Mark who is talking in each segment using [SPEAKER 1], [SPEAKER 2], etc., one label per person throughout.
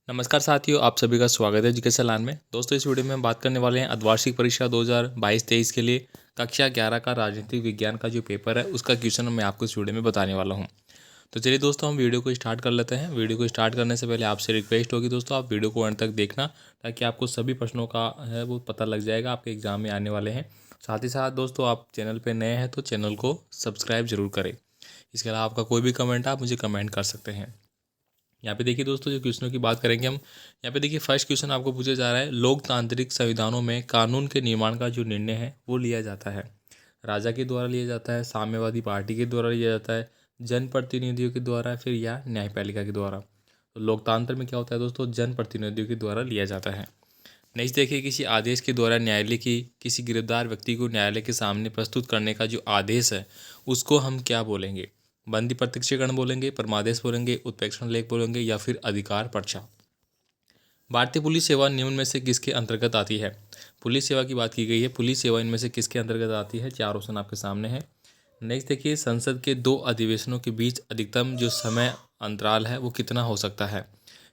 [SPEAKER 1] नमस्कार साथियों, आप सभी का स्वागत है एजुकेशन लाइन में। दोस्तों, इस वीडियो में हम बात करने वाले हैं अर्धवार्षिक परीक्षा 2022-23 के लिए कक्षा 11 का राजनीतिक विज्ञान का जो पेपर है उसका क्वेश्चन मैं आपको इस वीडियो में बताने वाला हूं। तो चलिए दोस्तों, हम वीडियो को स्टार्ट कर लेते हैं। वीडियो को स्टार्ट करने से पहले आपसे रिक्वेस्ट होगी दोस्तों, आप वीडियो को अंत तक देखना, ताकि आपको सभी प्रश्नों का है वो पता लग जाएगा, आपके एग्जाम में आने वाले हैं। साथ ही साथ दोस्तों, आप चैनल पर नए हैं तो चैनल को सब्सक्राइब जरूर करें। इसके अलावा आपका कोई भी कमेंट आप मुझे कमेंट कर सकते हैं। यहाँ पे देखिए दोस्तों, जो क्वेश्चनों की बात करेंगे हम, यहाँ पे देखिए फर्स्ट क्वेश्चन आपको पूछा जा रहा है, लोकतांत्रिक संविधानों में कानून के निर्माण का जो निर्णय है वो लिया जाता है राजा के द्वारा लिया जाता है, साम्यवादी पार्टी के द्वारा लिया जाता है, जनप्रतिनिधियों के द्वारा, फिर या न्यायपालिका के द्वारा। तो लोकतंत्र में क्या होता है दोस्तों, जनप्रतिनिधियों के द्वारा लिया जाता है। नेक्स्ट देखिए, किसी आदेश के द्वारा न्यायालय की किसी गिरफ्तार व्यक्ति को न्यायालय के सामने प्रस्तुत करने का जो आदेश है उसको हम क्या बोलेंगे? बंदी प्रत्यक्षीकरण बोलेंगे, परमादेश बोलेंगे, उत्प्रेक्षण लेख बोलेंगे, या फिर अधिकार पर्चा। भारतीय पुलिस सेवा निम्न में से किसके अंतर्गत आती है? पुलिस सेवा की बात की गई है, पुलिस सेवा इनमें से किसके अंतर्गत आती है? चार ऑप्शन आपके सामने है। नेक्स्ट देखिए, संसद के दो अधिवेशनों के बीच अधिकतम जो समय अंतराल है वो कितना हो सकता है?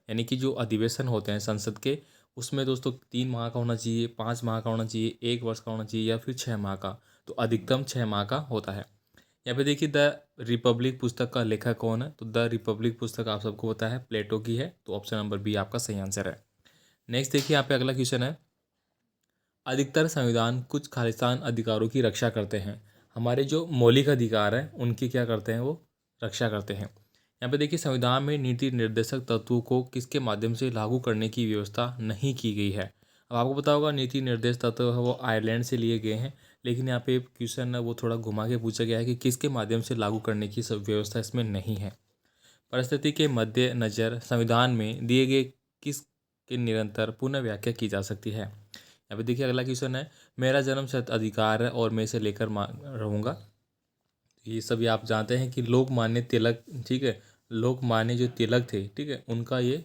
[SPEAKER 1] यानी कि जो अधिवेशन होते हैं संसद के, उसमें दोस्तों 3 माह का होना चाहिए, 5 माह का होना चाहिए, 1 वर्ष का होना चाहिए, या फिर 6 माह का। तो अधिकतम 6 माह का होता है। यहाँ पे देखिए, द रिपब्लिक पुस्तक का लेखक कौन है? तो द रिपब्लिक पुस्तक आप सबको पता है प्लेटो की है, तो ऑप्शन नंबर बी आपका सही आंसर है। नेक्स्ट देखिए, यहाँ पे अगला क्वेश्चन है, अधिकतर संविधान कुछ खालिस्तान अधिकारों की रक्षा करते हैं। हमारे जो मौलिक अधिकार हैं उनकी क्या करते हैं, वो रक्षा करते हैं। यहाँ पे देखिए, संविधान में नीति निर्देशक तत्वों को किसके माध्यम से लागू करने की व्यवस्था नहीं की गई है। अब आपको पता होगा, नीति निर्देश तत्व है वो आयरलैंड से लिए गए हैं, लेकिन यहाँ पे क्वेश्चन है वो थोड़ा घुमा के पूछा गया है कि किसके माध्यम से लागू करने की सब व्यवस्था इसमें नहीं है। परिस्थिति के मद्देनजर संविधान में दिए गए किस की निरंतर पुनः व्याख्या की जा सकती है। यहाँ पे देखिए, अगला क्वेश्चन है, मेरा जन्म सिद्ध अधिकार है और मैं इसे लेकर रहूँगा। ये सभी आप जानते हैं कि लोकमान्य तिलक, ठीक है, लोकमान्य जो तिलक थे, ठीक है, उनका ये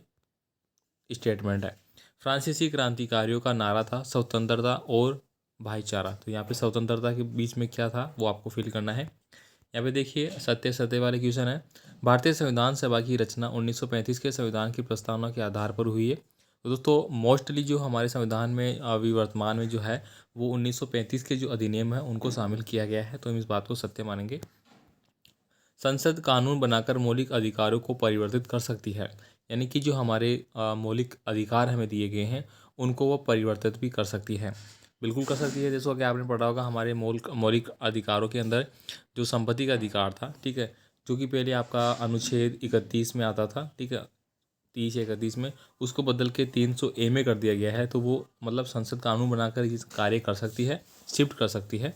[SPEAKER 1] स्टेटमेंट है। फ्रांसीसी क्रांतिकारियों का नारा था स्वतंत्रता और भाईचारा। तो यहाँ पे स्वतंत्रता के बीच में क्या था वो आपको फिल करना है। यहाँ पे देखिए, सत्य सत्य वाले क्वेश्चन है, भारतीय संविधान सभा की रचना 1935 के संविधान की प्रस्तावना के आधार पर हुई है। तो दोस्तों, मोस्टली जो हमारे संविधान में अभी वर्तमान में जो है वो 1935 के जो अधिनियम है उनको शामिल किया गया है, तो हम इस बात को सत्य मानेंगे। संसद कानून बनाकर मौलिक अधिकारों को परिवर्तित कर सकती है, यानी कि जो हमारे मौलिक अधिकार हमें दिए गए हैं उनको वो परिवर्तित भी कर सकती है। बिल्कुल कर सकती है। जैसे कि आपने पढ़ा होगा, हमारे मौलिक मौलिक अधिकारों के अंदर जो संपत्ति का अधिकार था, ठीक है, जो कि पहले आपका अनुच्छेद 31 में आता था, ठीक है, 30 या 31 में, उसको बदल के 300A में कर दिया गया है। तो वो मतलब संसद कानून बनाकर इस कार्य कर सकती है, शिफ्ट कर सकती है।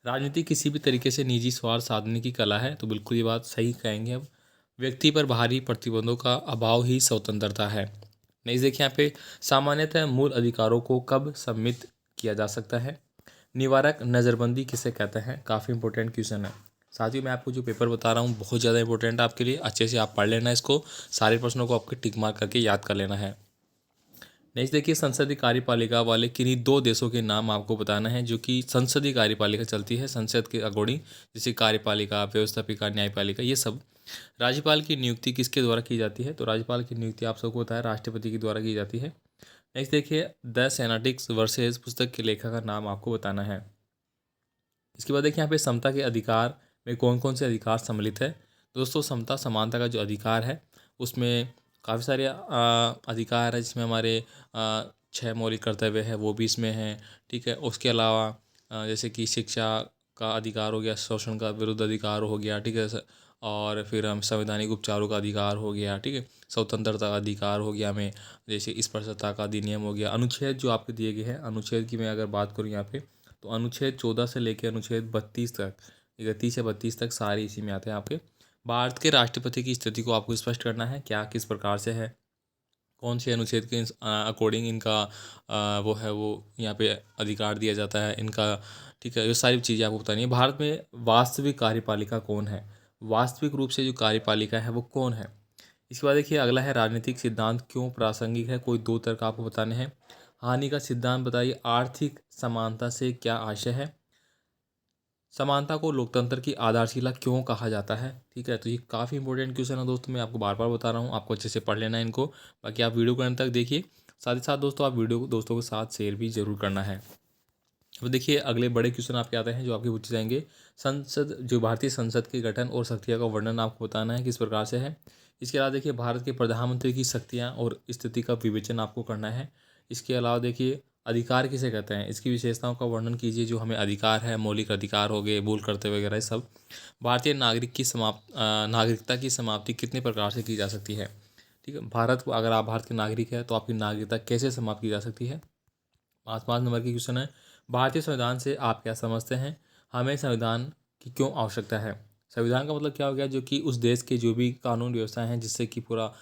[SPEAKER 1] राजनीति किसी भी तरीके से निजी स्वार्थ साधने की कला है, तो बिल्कुल ये बात सही कहेंगे अब। व्यक्ति पर बाहरी प्रतिबंधों का अभाव ही स्वतंत्रता है। नेक्स्ट देखिए, यहाँ पे सामान्यतः मूल अधिकारों को कब सम्मिलित किया जा सकता है? निवारक नज़रबंदी किसे कहते हैं? काफ़ी इंपॉर्टेंट क्वेश्चन है साथियों। मैं आपको जो पेपर बता रहा हूँ बहुत ज़्यादा इंपॉर्टेंट है आपके लिए, अच्छे से आप पढ़ लेना इसको, सारे प्रश्नों को आपके टिक मार्क करके याद कर लेना है। नेक्स्ट देखिए, संसदीय कार्यपालिका वाले किन्हीं दो देशों के नाम आपको बताना है जो कि संसदीय कार्यपालिका चलती है संसद के अकॉर्डिंग, जैसे कार्यपालिका, व्यवस्थापिका, न्यायपालिका, ये सब। राज्यपाल की नियुक्ति किसके द्वारा की जाती है? तो राज्यपाल की नियुक्ति आप सबको पता है राष्ट्रपति के द्वारा की जाती है। नेक्स्ट देखिए, द सेनेटिक्स वर्सेस पुस्तक के लेखक का नाम आपको बताना है। इसके बाद देखिए, यहाँ पे समता के अधिकार में कौन कौन से अधिकार सम्मिलित है? दोस्तों, समता समानता का जो अधिकार है उसमें काफ़ी सारे अधिकार है, जिसमें हमारे 6 मौलिक कर्तव्य है वो भी इसमें हैं, ठीक है। उसके अलावा जैसे कि शिक्षा का अधिकार हो गया, शोषण का विरुद्ध अधिकार हो गया, ठीक है, और फिर हम संवैधानिक उपचारों का अधिकार हो गया, ठीक है, स्वतंत्रता का अधिकार हो गया हमें, जैसे स्पर्शता का अधिनियम हो गया। अनुच्छेद जो आपके दिए गए हैं, अनुच्छेद की मैं अगर बात करूँ यहाँ पे, तो अनुच्छेद 14 से लेकर अनुच्छेद 32 तक, 31 या 32 तक सारे इसी में आते हैं आपके। भारत के राष्ट्रपति की स्थिति को आपको स्पष्ट करना है, क्या किस प्रकार से है, कौन से अनुच्छेद के अकॉर्डिंग इनका वो है वो यहाँ पे अधिकार दिया जाता है इनका, ठीक है। ये सारी चीज़ें आपको बतानी है। भारत में वास्तविक कार्यपालिका कौन है? वास्तविक रूप से जो कार्यपालिका है वो कौन है? इसके बाद देखिए, अगला है, राजनीतिक सिद्धांत क्यों प्रासंगिक है? कोई दो तर्क आपको बताने हैं। हानि का सिद्धांत बताइए। आर्थिक समानता से क्या आशय है? समानता को लोकतंत्र की आधारशिला क्यों कहा जाता है। ठीक है, तो ये काफ़ी इंपॉर्टेंट क्वेश्चन है दोस्तों, मैं आपको बार बार बता रहा हूँ, आपको अच्छे से पढ़ लेना है इनको। बाकी आप वीडियो को अंत तक देखिए, साथ ही साथ दोस्तों आप वीडियो को दोस्तों के साथ शेयर भी जरूर करना है। अब देखिए अगले बड़े क्वेश्चन आपके आते हैं जो आपके पूछे जाएंगे। संसद, जो भारतीय संसद के गठन और शक्तियों का वर्णन आपको बताना है किस प्रकार से है। इसके अलावा देखिए भारत के प्रधानमंत्री की शक्तियाँ और स्थिति का विवेचन आपको करना है। इसके अलावा देखिए अधिकार किसे कहते हैं, इसकी विशेषताओं का वर्णन कीजिए। जो हमें अधिकार है, मौलिक अधिकार हो गए, भूल करते वगैरह, ये सब। भारतीय नागरिकता की समाप्ति कितने प्रकार से की जा सकती है। ठीक है, अगर आप भारत के नागरिक हैं तो आपकी नागरिकता कैसे समाप्त की जा सकती है। 5 नंबर की क्वेश्चन है, भारतीय संविधान से आप क्या समझते हैं, हमें संविधान की क्यों आवश्यकता है। संविधान का मतलब क्या हो गया, जो कि उस देश के जो भी कानून व्यवस्थाएं हैं जिससे कि पूरा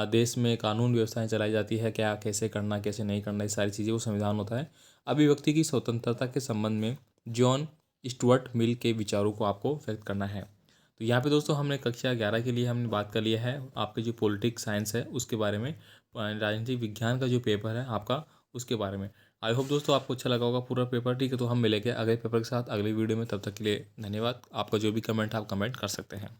[SPEAKER 1] देश में कानून व्यवस्थाएं चलाई जाती है, क्या कैसे करना कैसे नहीं करना, ये सारी चीज़ें वो संविधान होता है। अभिव्यक्ति की स्वतंत्रता के संबंध में जॉन स्टुअर्ट मिल के विचारों को आपको व्यक्त करना है। तो यहाँ पे दोस्तों हमने कक्षा 11 के लिए हमने बात कर लिया है आपके जो पॉलिटिक्स साइंस है उसके बारे में, राजनीतिक विज्ञान का जो पेपर है आपका उसके बारे में। आई होप दोस्तों आपको अच्छा लगा होगा पूरा पेपर। ठीक है, तो हम मिलेंगे अगले पेपर के साथ अगले वीडियो में, तब तक के लिए धन्यवाद। आपका जो भी कमेंट है आप कमेंट कर सकते हैं।